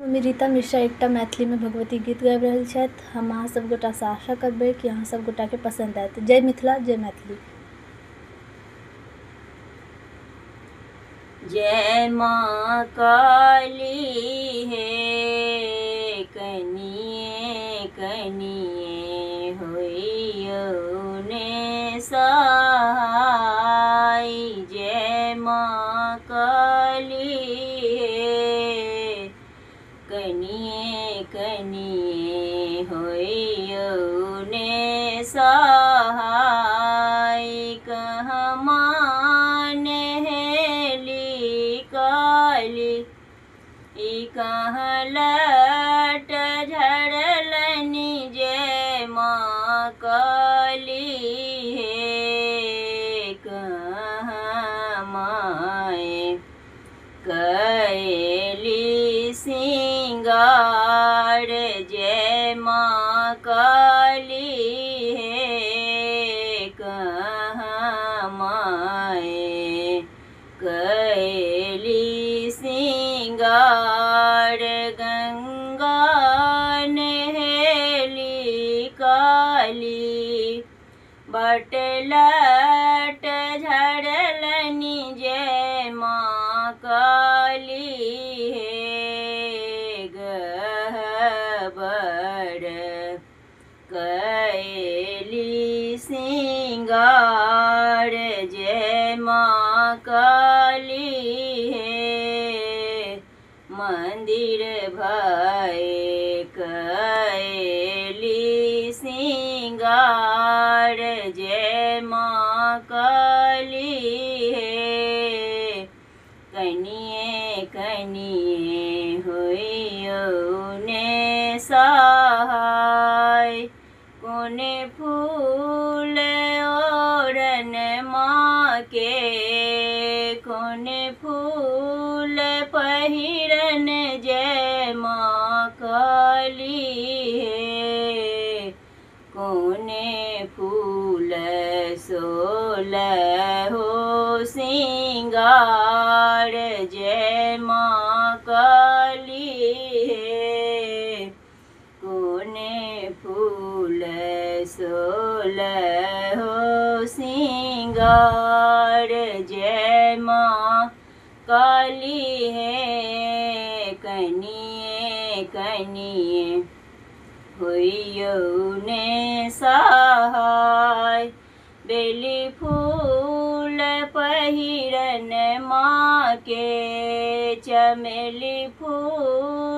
Mummy Rita Mishra एकटा मैथिली में भगवती गीत गाबि रहल छथि। हम अहाँ सब गोटा से आशा करबै कि अहाँ सब गोटा के पसंद आयत। जय मिथिला, जय मैथिली। जय माँ काली हे कनिये कनिये होइयो ने सहाय। जय माँ काली हे कनिये कनिये होइयो ने सहाय। कहाँ माने ई कहाँ लट झड़लनि जय माँ काली हे कहाँ माए कैली सिंगार। जय माँ काली हे कहाँ माए कैली सिंगार। गंगा नहेली काली बटलट झड़लनि जय माँ काली हे गहबर कैली सिंगार। जय माँ काली हे मंदिर भय कैली सिंगार। जय माँ काली हे कनिये कनिये होइयो ने सहाय। कोने फूल ओढ़न माँ के कोने फूल पहिरन जय माँ काली हे कोने फूल सोलहो सिंगार। जय माँ काली हे कोने फूल सोलहो सिंगार। जय माँ काली हे कनिये कनिये होइयो ने सहाय। बेली फूल पहिरन माँ के चमेली फूल